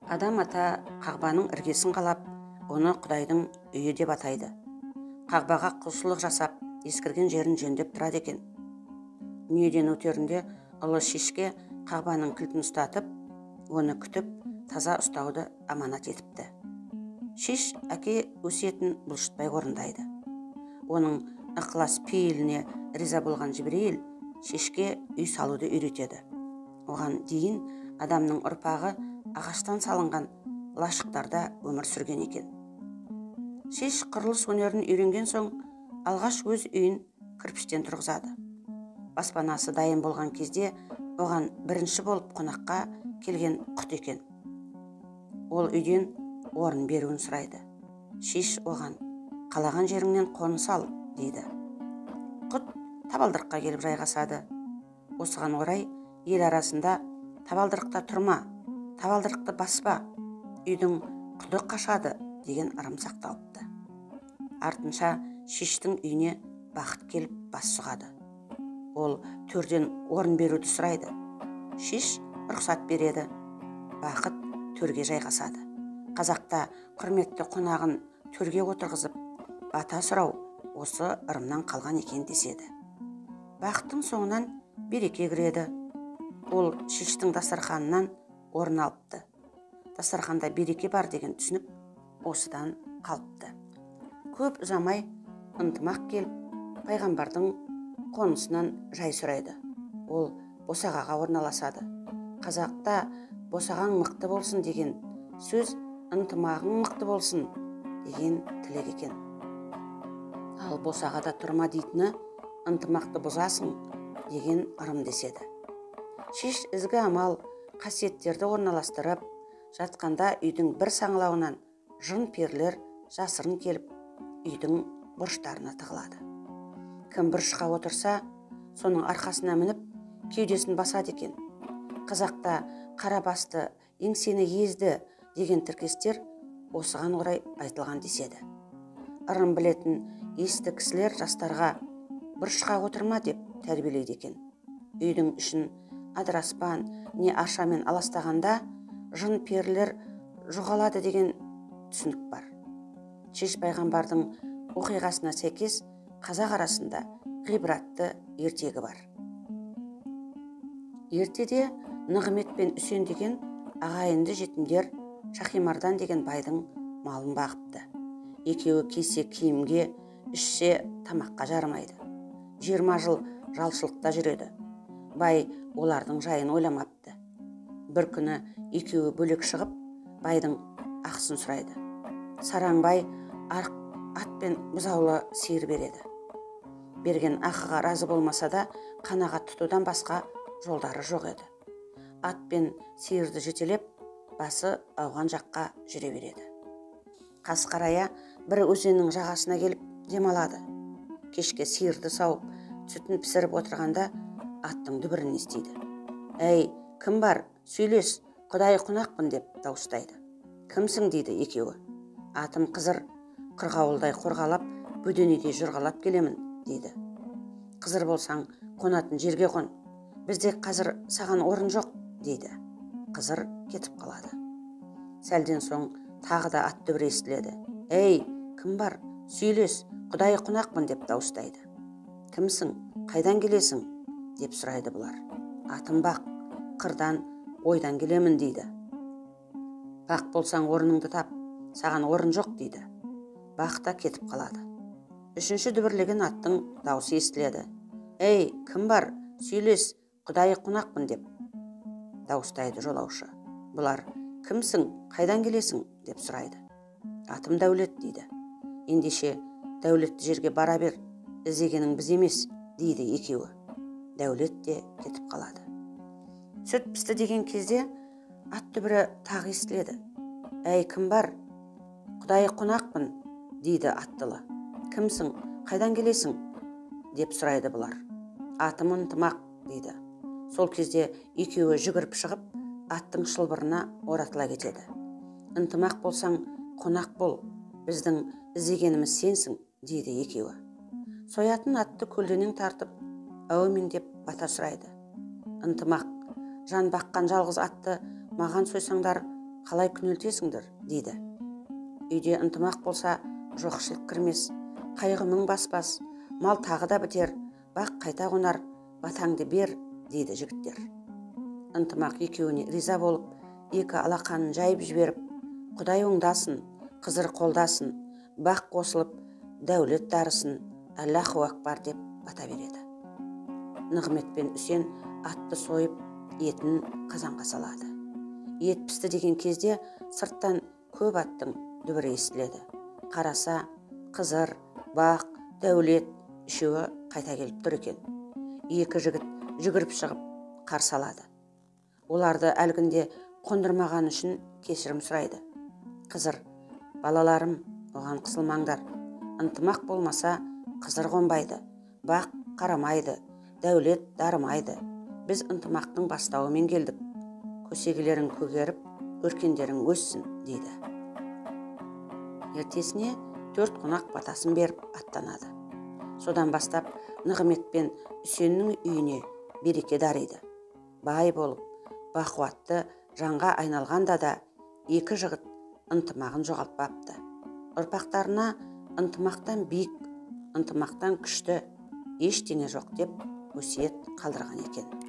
Адам ата қағбаның іргесін қалап, оны Құдайдың үйі деп атайды. Қағбаға құлшылық жасап, ескірген жерін жөндеп тұрады екен. Дүниеден өтерінде ұлы Шишке қағбаның кілтін ұстатып, оны күтіп, таза ұстауды аманат етіпті. Шиш әке өсиетін бұлжытпай орындайды. Оның ықылас пейіліне риза болған Жібірейіл Шишке үй салуды үйретеді. Оған дейін адамның ұрпағы ағаштан салынған лашықтарда өмір сүрген екен. Шиш құрылыс өнерін үйренген соң, алғаш өз үйін кірпіштен тұрғызады. Баспанасы дайын болған кезде оған бірінші болып қонаққа келген құт екен. Ол үйден орын беруін сұрайды. Шиш оған қалаған жеріңнен қоныс ал дейді. Құт табалдырыққа келіп жайғасады. Осыған орай ел арасында табалдырықта тұрма, табалдырықты баспа, үйдің құды қашады деген ырым сақталыпты. Артынша Шиштің үйіне бақыт келіп бас сұғады. Ол төрден орын беруді сұрайды. Шиш рұқсат береді. Бақыт төрге жайғасады. Қазақта құрметті қонағын төрге отырғызып, бата сұрау осы ырымнан қалған екен деседі. Бақыттың соңынан береке кіреді. Ол Шиштің дастарханынан орын алыпты. Дастарханда береке бар деген түсінік осыдан қалыпты. Көп ұзамай ынтымақ келіп, пайғамбардың қонысынан жай сұрайды. Ол босағаға орналасады. Қазақта босағаң мықты болсын деген сөз ынтымағың мықты болсын деген тілек екен. Ал босағада тұрма дейтіні ынтымақты бұзасың деген ырым деседі. Шиш ізгі амал, қасиеттерді орналастырып жатқанда үйдің бір саңылауынан жын перілер жасырын келіп, үйдің бұрыштарына тығылады. Кім бұрышқа отырса, соның арқасына мініп, кеудесін басады екен. Қазақта қара басты, еңсені езді деген тіркестер осыған орай айтылған деседі. Ырым білетін есті кісілер жастарға бұрышқа отырма деп тәрбиелейді екен. Үйдің ішін адыраспан не ашамен аластағанда жын перілер жоғалады деген түсінік бар. Шиш пайғамбардың оқиғасына сәйкес қазақ арасында ғибратты ертегі бар. Ертеде Нығымет пен Үсен деген ағайынды жетімдер Шахимардан деген байдың малын бағыпты. Екеуі кисе киімге, ішсе тамаққа жарымайды. 20 жыл жалшылықта жүреді. Бай олардың жайын ойламапты. Бір күні екеуі бөлек шығып, байдың ақысын сұрайды. Сараңбай ат пен бұзаулы сиыр береді. Берген ақыға разы болмаса да, қанағат тұтудан басқа жолдары жоқ еді. Ат пен сиырды жетелеп, басы ауған жаққа жүре береді. Қасқарая бір өзеннің жағасына келіп демалады. Кешке сиырды сауып, сүтін пісіріп отырғанда аттың дүбірін естиді. «Әй, кім бар? Сөйлес, Құдай қонақпын» деп дауыстайды. «Кімсің?» дейді екеуі. «Атым Қызыр, қырғауылдай қорғалап, бөденедей жұрғалап келемін» дейді. «Қызыр болсаң, қонатын жерге қон. Бізде қазір саған орын жоқ» дейді. Қызыр кетіп қалады. Сәлден соң тағы да ат дүбірі естіледі. «Әй, кім бар? Сөйлес, Құдай қонақпын» деп дауыстайды. «Кімсің? Қайдан келесің?» деп сұрайды бұлар. «Атым Бақ, қырдан, ойдан келемін» дейді. «Бақ болсаң орныңды тап, саған орын жоқ» дейді. Бақ та кетіп қалады. Үшінші дүбірлеген аттың даусы естіледі. «Әй, кім бар? Сөйлес, Құдай қонақпын» деп дауыстайды жолаушы. Бұлар «Кімсің? Қайдан келесің?» деп сұрайды. «Атым Дәулет» дейді. «Ендеше Дәулетті жерге бара бер, іздегенің біз емес» дейді екеуі. Дәулет те кетіп қалады. Сүт пісті деген кезде ат дүбірі тағы естіледі. «Әй, кім бар? Құдай қонақпын» дейді аттылы. «Кімсің? Қайдан келесің?» деп сұрайды бұлар. «Атым Ынтымақ» дейді. Сол кезде екеуі жүгіріп шығып, аттың шылбырына оратыла кетеді. «Ынтымақ болсаң, қонақ бол, біздің іздегеніміз сенсің» дейді екеуі. Соятын атты көлденең тартып, әумин деп бата сұрайды. «Ынтымақ, жан баққан жалғыз атты маған сойсаңдар қалай күнелтесіңдер дейді. Үйде ынтымақ болса жоқшылық кірмес, қайғы мұң баспас, мал тағы да бітер, бақ қайта қонар, батаңды бер дейді жігіттер. Ынтымақ екеуіне риза болып, екі алақанын жайып жіберіп, Құдай оңдасын, қызыр қолдасын, бақ қосылып, дәулет дарысын, Аллаху акбар деп бата береді. Нығмет пен Үсен атты сойып, етін қазанға салады. Ет пісті деген кезде сырттан көп аттың дүбірі естіледі. Қараса, қызыр, бақ, дәулет үшеуі қайта келіп тұр екен. Екі жігіт жүгіріп шығып қарсы алады. Оларды әлгінде қондырмаған үшін кешірім сұрайды. Қызыр, балаларым, оған қысылмаңдар. Ынтымақ болмаса қызыр қонбайды, бақ қарамайды, дәулет дарымайды. Біз ынтымақтың бастауымен келдік. Көсегелерің көгеріп, өркендерің өссін дейді. Ертесіне 4 қонақ батасын беріп аттанады. Содан бастап Нығмет пен Үсеннің үйіне береке дариды. Бай болып, бақуатты жанға айналғанда да екі жігіт ынтымағын жоғалтпапты. Ұрпақтарына ынтымақтан биік, ынтымақтан күшті ештеңе жоқ деп өсиет қалдырған екен.